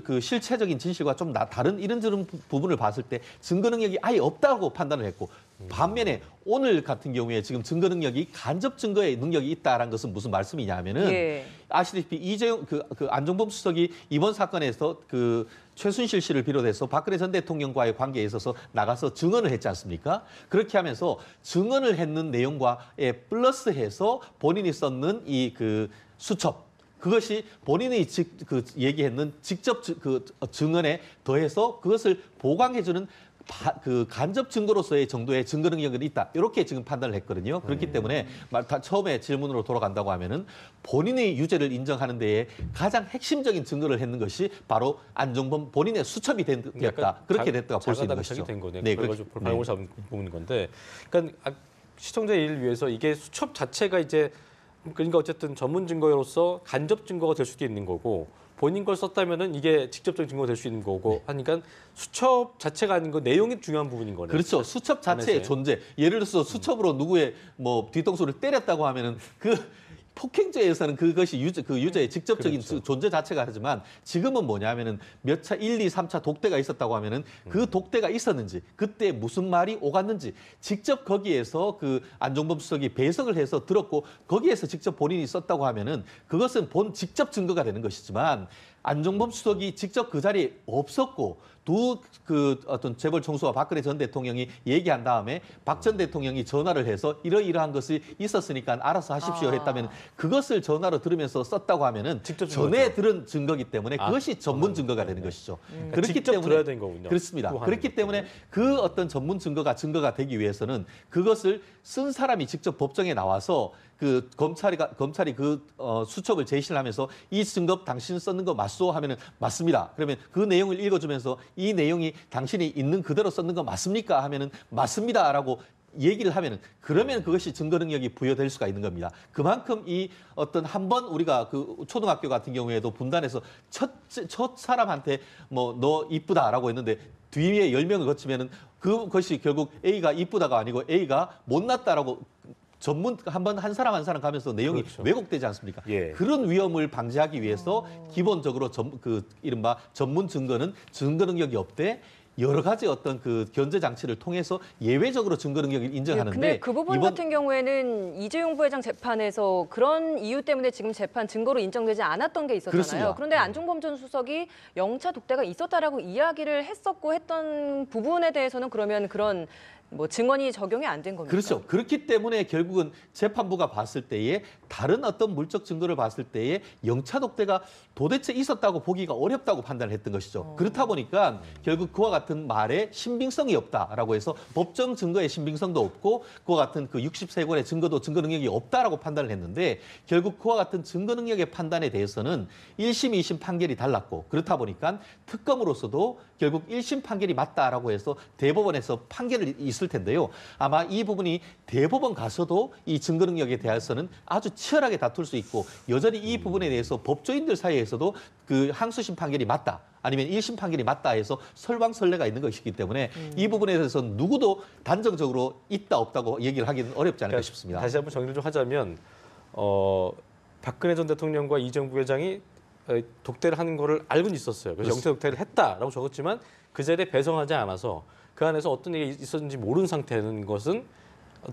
그 실체적인 진실과 좀 다른 이런저런 부분을 봤을 때 증거 능력이 아예 없다고 판단을 했고 반면에 오늘 같은 경우에 지금 증거 능력이 간접 증거의 능력이 있다라는 것은 무슨 말씀이냐면은 예. 아시다시피 이재용 그 안종범 수석이 이번 사건에서 그 최순실 씨를 비롯해서 박근혜 전 대통령과의 관계에 있어서 나가서 증언을 했지 않습니까? 그렇게 하면서 증언을 했는 내용과에 플러스해서 본인이 썼는 이 그 수첩 그것이 본인이 얘기했는 직접 증언에 더해서 그것을 보강해주는 그 간접 증거로서의 정도의 증거 능력은 있다. 이렇게 지금 판단을 했거든요. 그렇기 때문에 처음에 질문으로 돌아간다고 하면은 본인의 유죄를 인정하는 데에 가장 핵심적인 증거를 했는 것이 바로 안종범 본인의 수첩이 됐다. 그렇게 됐다가 볼 수 있는 것이죠. 된 거네. 네, 그걸 가지고 발목을 잡은 부분인 건데, 그러니까 시청자의 이해를 위해서 이게 수첩 자체가 이제 그러니까 어쨌든 전문 증거로서 간접 증거가 될 수도 있는 거고. 본인 걸 썼다면은 이게 직접적인 증거가 될 수 있는 거고 하니까 수첩 자체가 아닌 거 내용이 중요한 부분인 거네요. 그렇죠. 수첩 자체의 존재. 예를 들어서 수첩으로 누구의 뭐 뒤통수를 때렸다고 하면은 그 폭행죄에서는 그것이 유죄의 직접적인 그렇죠. 존재 자체가 하지만 지금은 뭐냐면은 몇 차 1, 2, 3차 독대가 있었다고 하면은 그 독대가 있었는지 그때 무슨 말이 오갔는지 직접 거기에서 그 안종범 수석이 배석을 해서 들었고 거기에서 직접 본인이 썼다고 하면은 그것은 직접 증거가 되는 것이지만 안종범 수석이 직접 그 자리에 없었고 어떤 재벌 총수와 박근혜 전 대통령이 얘기한 다음에 박 전 대통령이 전화를 해서 이러이러한 것이 있었으니까 알아서 하십시오 했다면 그것을 전화로 들으면서 썼다고 하면은 직접 전에 들은 증거기 때문에 그것이 전문 증거가 되는 것이죠. 그러니까 직접 들어야 되는 거군요. 그렇습니다. 그렇기 때문에 그 어떤 전문 증거가 되기 위해서는 그것을 쓴 사람이 직접 법정에 나와서 그 검찰이 그 수첩을 제시를 하면서 이 증거 당신 썼는 거 맞소 하면은 맞습니다. 그러면 그 내용을 읽어주면서 이 내용이 당신이 있는 그대로 썼는 거 맞습니까? 하면은 맞습니다라고 얘기를 하면은 그러면 그것이 증거 능력이 부여될 수가 있는 겁니다. 그만큼 이 어떤 한번 우리가 그 초등학교 같은 경우에도 분단해서 첫 사람한테 뭐 너 이쁘다라고 했는데 뒤에 10명을 거치면은 그것이 결국 A가 이쁘다가 아니고 A가 못났다라고 한 사람 가면서 내용이 그렇죠. 왜곡되지 않습니까? 예. 그런 위험을 방지하기 위해서 기본적으로 이른바 전문 증거는 증거 능력이 없대 여러 가지 어떤 그 견제 장치를 통해서 예외적으로 증거 능력을 인정하는데 근데 그 부분 같은 경우에는 이재용 부회장 재판에서 그런 이유 때문에 지금 재판 증거로 인정되지 않았던 게 있었잖아요. 그렇습니다. 그런데 안종범 전 수석이 영차 독대가 있었다라고 이야기를 했었고 했던 부분에 대해서는 그러면 그런 뭐 증언이 적용이 안 된 겁니다. 그렇죠. 그렇기 때문에 결국은 재판부가 봤을 때에 다른 어떤 물적 증거를 봤을 때에 영차 독대가 도대체 있었다고 보기가 어렵다고 판단을 했던 것이죠. 그렇다 보니까 결국 그와 같은 말에 신빙성이 없다라고 해서 법정 증거의 신빙성도 없고 그와 같은 그 60세권의 증거도 증거 능력이 없다라고 판단을 했는데 결국 그와 같은 증거 능력의 판단에 대해서는 1심, 2심 판결이 달랐고 그렇다 보니까 특검으로서도 결국 1심 판결이 맞다라고 해서 대법원에서 판결이 있을 텐데요. 아마 이 부분이 대법원 가서도 이 증거 능력에 대해서는 아주 치열하게 다툴 수 있고 여전히 이 부분에 대해서 법조인들 사이에서도 그 항소심 판결이 맞다. 아니면 1심 판결이 맞다 해서 설왕설래가 있는 것이기 때문에 이 부분에 대해서 누구도 단정적으로 있다 없다고 얘기를 하기는 어렵지 않을까 싶습니다. 다시 한번 정리를 좀 하자면 박근혜 전 대통령과 이재용 부회장이 독대를 하는 거를 알고는 있었어요. 그래서 영차 독대를 했다라고 적었지만 그 자리에 배성하지 않아서 그 안에서 어떤 일이 있었는지 모르는 상태는 것은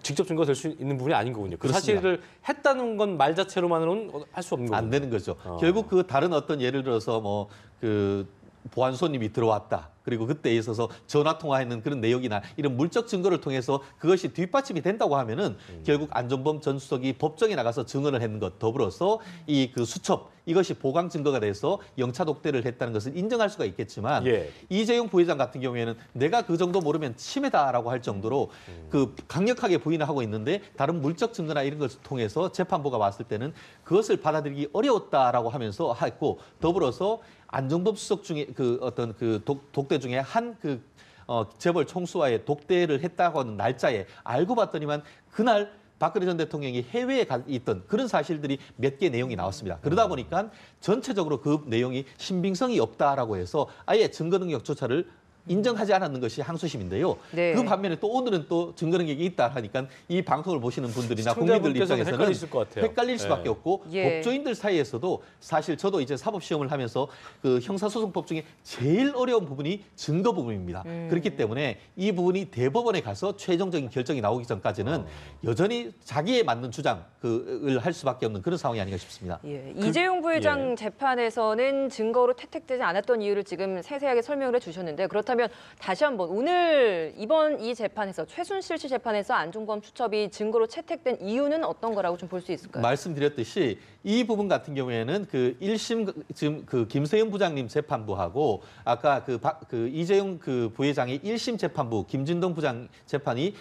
직접 증거가 될 수 있는 부분이 아닌 거군요. 그 그렇습니다. 사실을 했다는 건 말 자체로만으로는 할 수 없는 거군요. 안 되는 거죠. 결국 그 다른 어떤 예를 들어서 뭐 그 보안 손님이 들어왔다. 그리고 그때에 있어서 전화 통화하는 그런 내역이나 이런 물적 증거를 통해서 그것이 뒷받침이 된다고 하면은 결국 안종범 전 수석이 법정에 나가서 증언을 했는 것 더불어서 이 그 수첩 이것이 보강 증거가 돼서 영차 독대를 했다는 것을 인정할 수가 있겠지만 이재용 부회장 같은 경우에는 내가 그 정도 모르면 침해다라고 할 정도로 그 강력하게 부인을 하고 있는데 다른 물적 증거나 이런 것을 통해서 재판부가 봤을 때는 그것을 받아들이기 어려웠다라고 하면서 했고 더불어서 안종범 수석 중에 그 어떤 그 독대 중에 한 그 재벌 총수와의 독대를 했다고 하는 날짜에 알고 봤더니만 그날 박근혜 전 대통령이 해외에 있던 그런 사실들이 몇 개 내용이 나왔습니다. 그러다 보니까 전체적으로 그 내용이 신빙성이 없다라고 해서 아예 증거 능력조차를 인정하지 않았는 것이 항소심인데요. 네. 그 반면에 또 오늘은 또 증거 능력이 있다 하니까 이 방송을 보시는 분들이나 국민들 입장에서는 헷갈릴 수밖에 없고 법조인들 사이에서도 사실 저도 이제 사법시험을 하면서 그 형사소송법 중에 제일 어려운 부분이 증거 부분입니다. 그렇기 때문에 이 부분이 대법원에 가서 최종적인 결정이 나오기 전까지는 여전히 자기에 맞는 주장을 할 수밖에 없는 그런 상황이 아닌가 싶습니다. 이재용 부회장 재판에서는 증거로 채택되지 않았던 이유를 지금 세세하게 설명을 해주셨는데 그렇다면 다시 한번 오늘 이번 이 재판에서 최순실 씨 재판에서 안종범 수첩이 증거로 채택된 이유는 어떤 거라고 좀 볼 수 있을까요? 말씀드렸듯이 이 부분 같은 경우에는 그 1심 지금 그 김세윤 부장님 재판부하고 아까 그 이재용 그 부회장의 1심 재판부 김진동 부장 재판이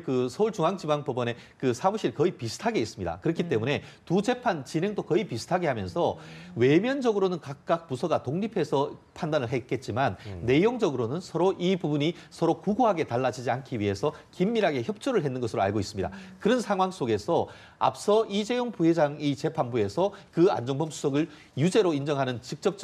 그 서울중앙지방법원의 그 사무실 거의 비슷하게 있습니다. 그렇기 때문에 두 재판 진행도 거의 비슷하게 하면서 외면적으로는 각각 부서가 독립해서 판단을 했겠지만 내용적으로는 서로 이 부분이 서로 구구하게 달라지지 않기 위해서 긴밀하게 협조를 했는 것으로 알고 있습니다. 그런 상황 속에서 앞서 이재용 부회장 이 재판부에서 그 안종범 수석을 유죄로 인정하는 직접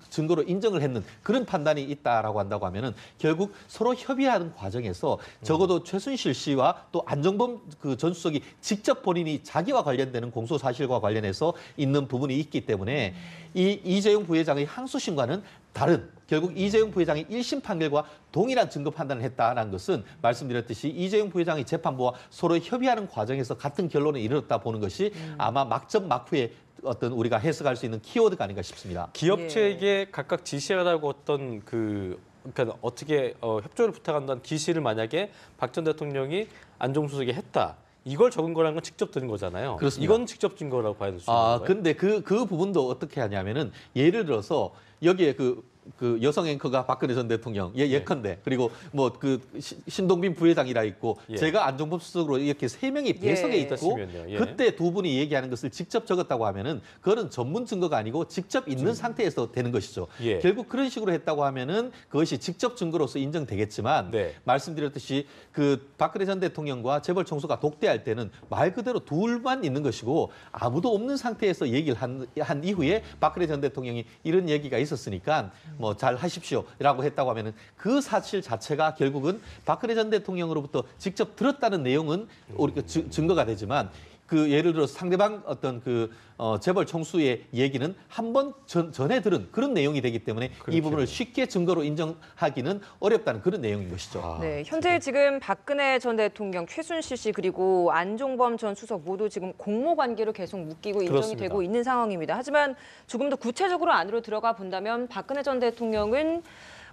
증거로 인정을 했는 그런 판단이 있다라고 한다고 하면은 결국 서로 협의하는 과정에서 적어도 최순실 씨와 또 안종범 그 전 수석이 직접 본인이 자기와 관련되는 공소 사실과 관련해서 있는 부분이 있기 때문에 이 이재용 부회장의 항소심과는 다른 결국 이재용 부회장의 1심 판결과 동일한 증거 판단을 했다는 것은 말씀드렸듯이 이재용 부회장의 재판부와 서로 협의하는 과정에서 같은 결론에 이르렀다 보는 것이 아마 막점 막후에 어떤 우리가 해석할 수 있는 키워드가 아닌가 싶습니다. 기업체에게 각각 지시하라고 어떤 그러니까 어떻게 협조를 부탁한다는 지시를 만약에 박 전 대통령이 안종수석이 했다. 이걸 적은 거라는 건 직접 들은 거잖아요. 그렇습니다. 이건 직접 증거라고 봐야 될 수 있는 거예요. 근데 그 부분도 어떻게 하냐면은 예를 들어서 여기에 그 여성 앵커가 박근혜 전 대통령 예컨대 그리고 뭐 그 신동빈 부회장이라 있고 제가 안종범 수석으로 이렇게 세 명이 배석에 있고 그때 두 분이 얘기하는 것을 직접 적었다고 하면은 그거는 전문 증거가 아니고 직접 있는 상태에서 되는 것이죠. 결국 그런 식으로 했다고 하면은 그것이 직접 증거로서 인정되겠지만 말씀드렸듯이 그 박근혜 전 대통령과 재벌 총수가 독대할 때는 말 그대로 둘만 있는 것이고 아무도 없는 상태에서 얘기를 한 이후에 박근혜 전 대통령이 이런 얘기가 있었으니까 뭐 잘 하십시오라고 했다고 하면은 그 사실 자체가 결국은 박근혜 전 대통령으로부터 직접 들었다는 내용은 우리가 증거가 되지만 그 예를 들어 상대방 어떤 그 재벌 총수의 얘기는 한 번 전에 들은 그런 내용이 되기 때문에 이 부분을 쉽게 증거로 인정하기는 어렵다는 그런 내용인 것이죠. 네, 현재 지금 박근혜 전 대통령, 최순실 씨 그리고 안종범 전 수석 모두 지금 공모 관계로 계속 묶이고 인정이 되고 있는 상황입니다. 하지만 조금 더 구체적으로 안으로 들어가 본다면 박근혜 전 대통령은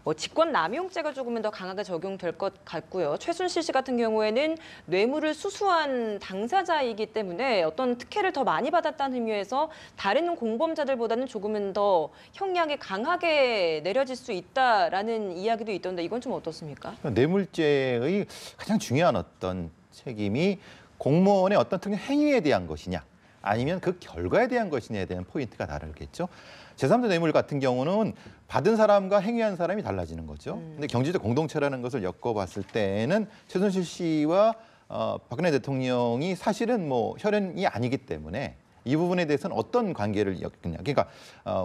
뭐 직권남용죄가 조금은 더 강하게 적용될 것 같고요. 최순실 씨 같은 경우에는 뇌물을 수수한 당사자이기 때문에 어떤 특혜를 더 많이 받았다는 의미에서 다른 공범자들보다는 조금은 더 형량이 강하게 내려질 수 있다라는 이야기도 있던데 이건 좀 어떻습니까? 뇌물죄의 가장 중요한 어떤 책임이 공무원의 어떤 특정 행위에 대한 것이냐 아니면 그 결과에 대한 것이냐에 대한 포인트가 다르겠죠. 제3자 뇌물 같은 경우는 받은 사람과 행위한 사람이 달라지는 거죠. 근데 경제적 공동체라는 것을 엮어봤을 때는 최순실 씨와 박근혜 대통령이 사실은 뭐 혈연이 아니기 때문에 이 부분에 대해서는 어떤 관계를 엮느냐. 그러니까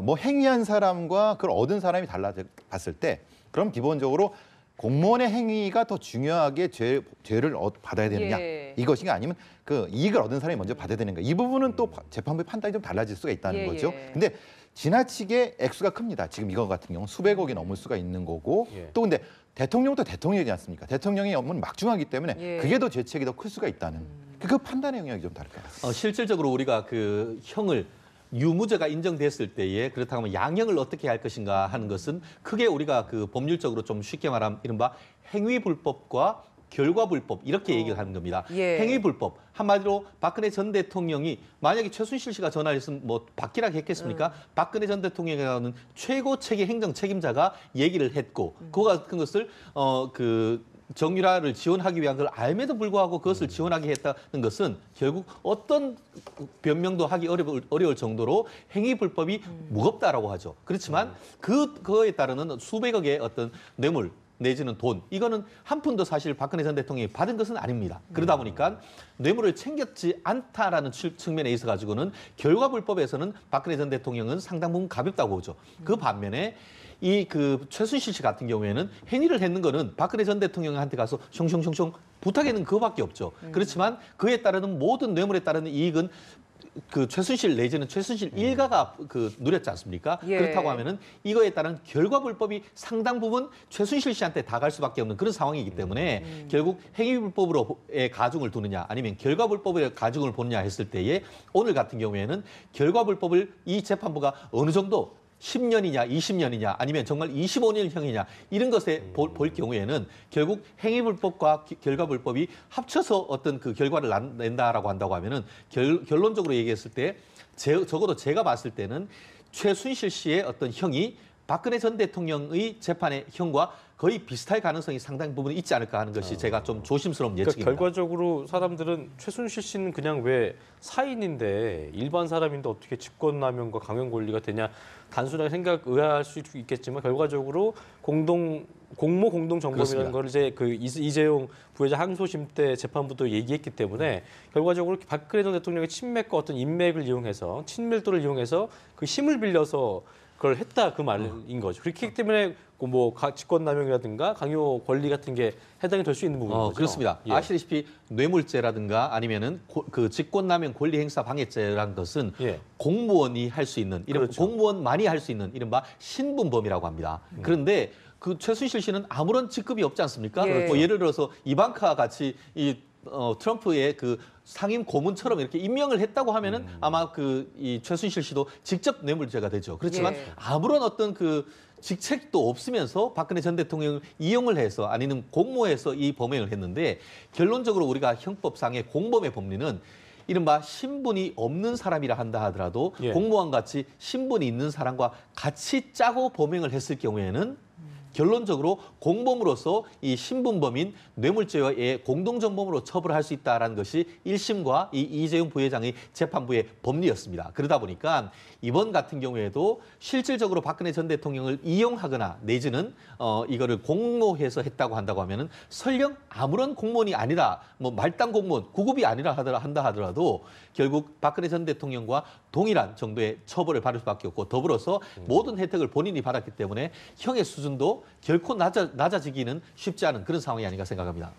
뭐 행위한 사람과 그걸 얻은 사람이 달라봤을 때 그럼 기본적으로 공무원의 행위가 더 중요하게 죄를 받아야 되느냐 이것이 아니면 그 이익을 얻은 사람이 먼저 받아야 되는가 이 부분은 또 재판부의 판단이 좀 달라질 수가 있다는 거죠. 근데 지나치게 액수가 큽니다. 지금 이거 같은 경우는 수백억이 넘을 수가 있는 거고 또 근데 대통령도 대통령이지 않습니까? 대통령의 업무는 막중하기 때문에 그게 더 죄책이 더 클 수가 있다는 그 판단의 영역이 좀 다를 것 같습니다. 실질적으로 우리가 그 형을 유무죄가 인정됐을 때에 그렇다고 하면 양형을 어떻게 할 것인가 하는 것은 크게 우리가 그 법률적으로 좀 쉽게 말하면 이른바 행위불법과 결과불법 이렇게 얘기를 하는 겁니다. 행위불법 한마디로 박근혜 전 대통령이 만약에 최순실 씨가 전화를 했으면 뭐 받기라고 했겠습니까? 박근혜 전 대통령이라는 최고 책임 행정 책임자가 얘기를 했고 그와 같은 것을 정유라를 지원하기 위한 걸 알면도 불구하고 그것을 지원하게 했다는 것은 결국 어떤 변명도 하기 어려울 정도로 행위불법이 무겁다라고 하죠. 그렇지만 그거에 따르는 수백억의 어떤 뇌물 내지는 돈 이거는 한 푼도 사실 박근혜 전 대통령이 받은 것은 아닙니다. 그러다 보니까 뇌물을 챙겼지 않다라는 측면에 있어 가지고는 결과불법에서는 박근혜 전 대통령은 상당 부분 가볍다고 보죠. 그 반면에 이 그 최순실 씨 같은 경우에는 행위를 했는 거는 박근혜 전 대통령한테 가서 숑숑숑숑 부탁에는 그거밖에 없죠. 그렇지만 그에 따르는 모든 뇌물에 따르는 이익은 그 최순실 내지는 최순실 일가가 그 누렸지 않습니까? 그렇다고 하면은 이거에 따른 결과불법이 상당 부분 최순실 씨한테 다 갈 수밖에 없는 그런 상황이기 때문에 결국 행위불법으로의 가중을 두느냐 아니면 결과불법의 가중을 보느냐 했을 때에 오늘 같은 경우에는 결과불법을 이 재판부가 어느 정도 10년이냐, 20년이냐, 아니면 정말 25년형이냐 이런 것에 볼 경우에는 결국 행위불법과 결과불법이 합쳐서 어떤 그 결과를 낸다라고 한다고 하면은 결론적으로 얘기했을 때 적어도 제가 봤을 때는 최순실 씨의 어떤 형이 박근혜 전 대통령의 재판의 형과 거의 비슷할 가능성이 상당 부분 있지 않을까 하는 것이 제가 좀 조심스러운 예측입니다. 그러니까 결과적으로 사람들은 최순실 씨는 그냥 왜 사인인데 일반 사람인데 어떻게 직권남용과 강요 권리가 되냐 단순하게 의아할 수 있겠지만 결과적으로 공모 공동정범이라는 걸 이제 그 이재용 부회장 항소심 때 재판부도 얘기했기 때문에 결과적으로 박근혜 전 대통령의 친맥과 어떤 인맥을 이용해서 친밀도를 이용해서 그 힘을 빌려서 그걸 했다 그 말인 거죠. 그렇기 때문에 뭐 직권남용이라든가 강요 권리 같은 게 해당이 될 수 있는 부분인 거죠. 그렇습니다. 아시다시피 뇌물죄라든가 아니면은 그 직권남용 권리행사 방해죄라는 것은 공무원이 할 수 있는 이런 공무원만이 할 수 있는 이른바 신분범이라고 합니다. 그런데 그 최순실 씨는 아무런 직급이 없지 않습니까? 뭐 예를 들어서 이방카 같이 이 트럼프의 그 상임 고문처럼 이렇게 임명을 했다고 하면은 아마 이 최순실 씨도 직접 뇌물죄가 되죠. 그렇지만 아무런 어떤 그 직책도 없으면서 박근혜 전 대통령을 이용을 해서 아니면 공모해서 이 범행을 했는데 결론적으로 우리가 형법상의 공범의 법리는 이른바 신분이 없는 사람이라 한다 하더라도 공무원같이 신분이 있는 사람과 같이 짜고 범행을 했을 경우에는 결론적으로 공범으로서 이 신분범인 뇌물죄의 공동정범으로 처벌할 수 있다는 것이 1심과 이 이재용 부회장의 재판부의 법리였습니다. 그러다 보니까 이번 같은 경우에도 실질적으로 박근혜 전 대통령을 이용하거나 내지는 이거를 공모해서 했다고 한다고 하면은 설령 아무런 공무원이 아니라 뭐 말단 공무원, 구급이 아니라 한다 하더라도 결국 박근혜 전 대통령과 동일한 정도의 처벌을 받을 수밖에 없고 더불어서 모든 혜택을 본인이 받았기 때문에 형의 수준도 결코 낮아지기는 쉽지 않은 그런 상황이 아닌가 생각합니다.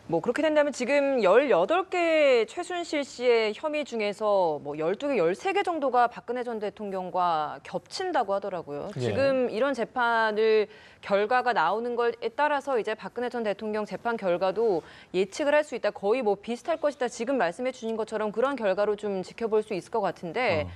뭐 그렇게 된다면 지금 18개 최순실 씨의 혐의 중에서 뭐 12개, 13개 정도가 박근혜 전 대통령과 겹친다고 하더라고요. 지금 이런 재판을 결과가 나오는 것에 따라서 이제 박근혜 전 대통령 재판 결과도 예측을 할 수 있다. 거의 뭐 비슷할 것이다. 지금 말씀해 주신 것처럼 그런 결과로 좀 지켜볼 수 있을 것 같은데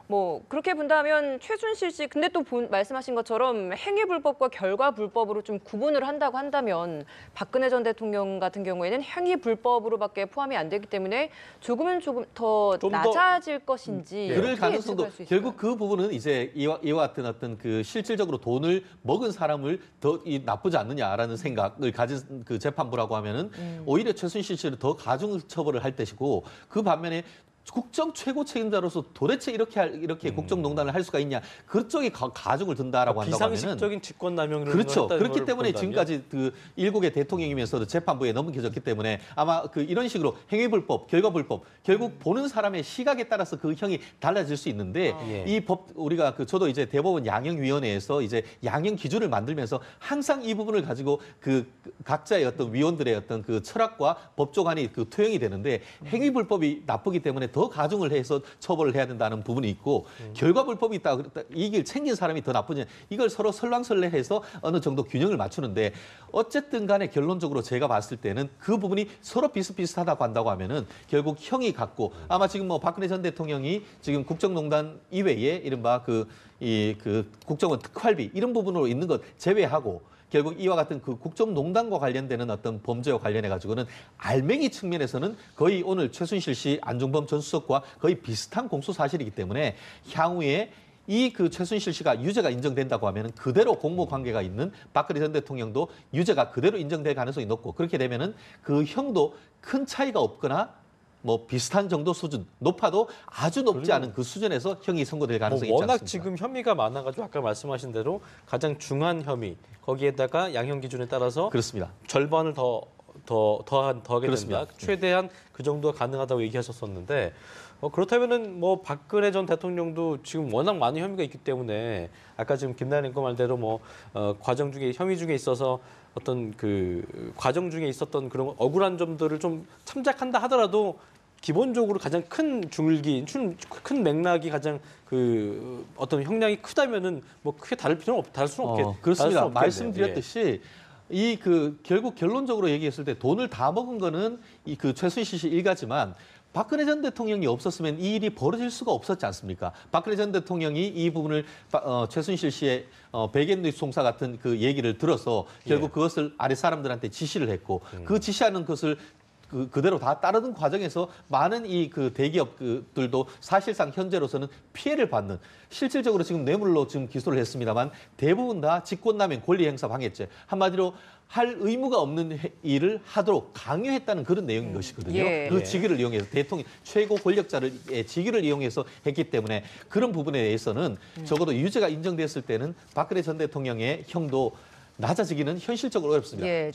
뭐 그렇게 본다면 최순실 씨 근데 또 말씀하신 것처럼 행위 불법과 결과 불법으로 좀 구분을 한다고 한다면 박근혜 전 대통령 같은 경우에는 행위 불법으로밖에 포함이 안 되기 때문에 조금 더 좀 더- 낮아질 것인지 그럴 어떻게 가능성도 예측할 수 있을까요? 결국 그 부분은 이제 이와 같은 어떤 그 실질적으로 돈을 먹은 사람을 더 나쁘지 않느냐라는 생각을 가진 그 재판부라고 하면은 오히려 최순실 씨를 더 가중 처벌을 할 것이고 그 반면에 국정 최고 책임자로서 도대체 이렇게 국정농단을 할 수가 있냐 그쪽이 가중을 든다라고 한다고 하면은 비상식적인 직권남용을 그렇죠. 했다는 그렇기 걸 때문에 본다면? 지금까지 그 일국의 대통령이면서도 재판부에 넘겨졌기 때문에 아마 그 이런 식으로 행위불법, 결과불법 결국 보는 사람의 시각에 따라서 그 형이 달라질 수 있는데 예. 이 법 우리가 저도 이제 대법원 양형위원회에서 이제 양형 기준을 만들면서 항상 이 부분을 가지고 그 각자의 어떤 위원들의 어떤 그 철학과 법조관이 그 투영이 되는데 행위불법이 나쁘기 때문에 더 가중을 해서 처벌을 해야 된다는 부분이 있고 결과불법이 있다. 이길 챙긴 사람이 더 나쁘냐. 이걸 서로 설왕설래해서 어느 정도 균형을 맞추는데 어쨌든 간에 결론적으로 제가 봤을 때는 그 부분이 서로 비슷비슷하다고 한다고 하면은 결국 형이 같고 아마 지금 뭐 박근혜 전 대통령이 지금 국정농단 이외에 이른바 그 국정원 특활비 이런 부분으로 있는 것 제외하고 결국 이와 같은 그 국정농단과 관련되는 어떤 범죄와 관련해 가지고는 알맹이 측면에서는 거의 오늘 최순실 씨, 안종범 전 수석과 거의 비슷한 공소 사실이기 때문에 향후에 이 그 최순실 씨가 유죄가 인정된다고 하면은 그대로 공모 관계가 있는 박근혜 전 대통령도 유죄가 그대로 인정될 가능성이 높고 그렇게 되면은 그 형도 큰 차이가 없거나 뭐 비슷한 정도 수준, 높아도 아주 높지 않은 그 수준에서 형이 선고될 가능성이 있지 워낙 않습니까? 지금 혐의가 많아가지고 아까 말씀하신 대로 가장 중한 혐의 거기에다가 양형 기준에 따라서 그렇습니다. 절반을 더하게 그렇습니다. 된다. 최대한 그 정도가 가능하다고 얘기하셨었는데 그렇다면은 뭐 박근혜 전 대통령도 지금 워낙 많은 혐의가 있기 때문에 아까 지금 김나연 앵커 말대로 뭐 과정 중에 혐의 중에 있어서 어떤 그 과정 중에 있었던 그런 억울한 점들을 좀 참작한다 하더라도 기본적으로 가장 큰 줄기, 큰 맥락이 가장 그 어떤 형량이 크다면은 뭐 크게 다를 수는 없겠. 그렇습니다. 다를 수는 없겠네요. 말씀드렸듯이 이 그 결국 결론적으로 얘기했을 때 돈을 다 먹은 거는 이 그 최순실 씨 일가지만 박근혜 전 대통령이 없었으면 이 일이 벌어질 수가 없었지 않습니까? 박근혜 전 대통령이 이 부분을 최순실 씨의 백엔드 송사 같은 그 얘기를 들어서 결국 그것을 아래 사람들한테 지시를 했고 그 지시하는 것을 그대로 다 따르는 과정에서 많은 이 그 대기업들도 사실상 현재로서는 피해를 받는 실질적으로 지금 뇌물로 지금 기소를 했습니다만 대부분 다 직권남용 권리행사 방해죄 한마디로 할 의무가 없는 일을 하도록 강요했다는 그런 내용인 것이거든요. 예. 그 직위를 이용해서 대통령 최고 권력자의 직위를 이용해서 했기 때문에 그런 부분에 대해서는 적어도 유죄가 인정됐을 때는 박근혜 전 대통령의 형도 낮아지기는 현실적으로 어렵습니다. 예,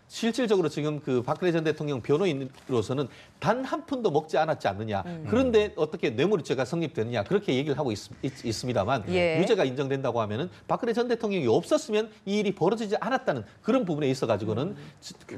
실질적으로 지금 그 박근혜 전 대통령 변호인으로서는 단 한 푼도 먹지 않았지 않느냐. 그런데 어떻게 뇌물죄가 성립되느냐. 그렇게 얘기를 하고 있습니다만 예. 유죄가 인정된다고 하면은 박근혜 전 대통령이 없었으면 이 일이 벌어지지 않았다는 그런 부분에 있어 가지고는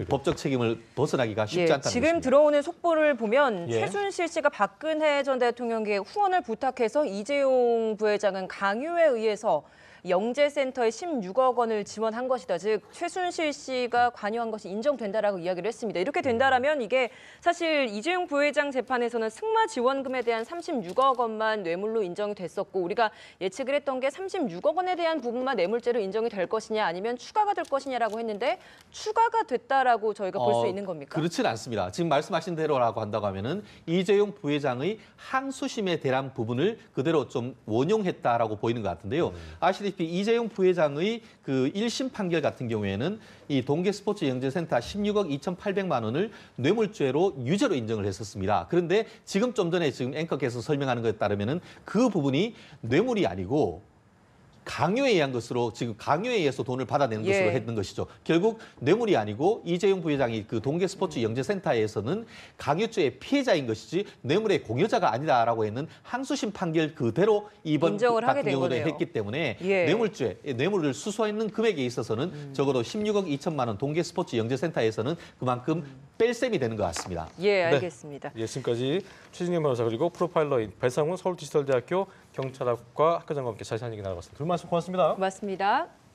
법적 책임을 벗어나기가 쉽지 않다는 지금 것입니다. 들어오는 속보를 보면 예. 최순실 씨가 박근혜 전 대통령에게 후원을 부탁해서 이재용 부회장은 강요에 의해서 영재센터에 16억 원을 지원한 것이다. 즉 최순실 씨가 관여한 것이 인정된다라고 이야기를 했습니다. 이렇게 된다라면 이게 사실 이재용 부회장 재판에서는 승마 지원금에 대한 36억 원만 뇌물로 인정이 됐었고 우리가 예측을 했던 게 36억 원에 대한 부분만 뇌물죄로 인정이 될 것이냐 아니면 추가가 될 것이냐라고 했는데 추가가 됐다라고 저희가 볼 수 있는 겁니까? 그렇지는 않습니다. 지금 말씀하신 대로라고 한다고 하면은 이재용 부회장의 항소심에 대한 부분을 그대로 좀 원용했다라고 보이는 것 같은데요. 아시다시피 이재용 부회장의 그 1심 판결 같은 경우에는 이 동계스포츠 영재센터 16억 2,800만 원을 뇌물죄로 유죄로 인정을 했었습니다. 그런데 지금 좀 전에 지금 앵커께서 설명하는 것에 따르면은 그 부분이 뇌물이 아니고 강요에 의한 것으로 지금 강요에 의해서 돈을 받아내는 예. 것으로 했던 것이죠. 결국 뇌물이 아니고 이재용 부회장이 그 동계스포츠 영재센터에서는 강요죄의 피해자인 것이지 뇌물의 공여자가 아니다라고 했는 항소심 판결 그대로 이번 인정을 하게 같은 된 경우도 거네요. 했기 때문에 예. 뇌물을 수수했는 금액에 있어서는 적어도 16억 2천만 원 동계스포츠 영재센터에서는 그만큼 뺄셈이 되는 것 같습니다. 예, 알겠습니다. 예, 지금까지 최진경 변호사 그리고 프로파일러인 배상훈 서울디지털대학교 경찰학과 학과장과 함께 자세한 얘기 나눠봤습니다. 두 분 말씀 고맙습니다. 고맙습니다.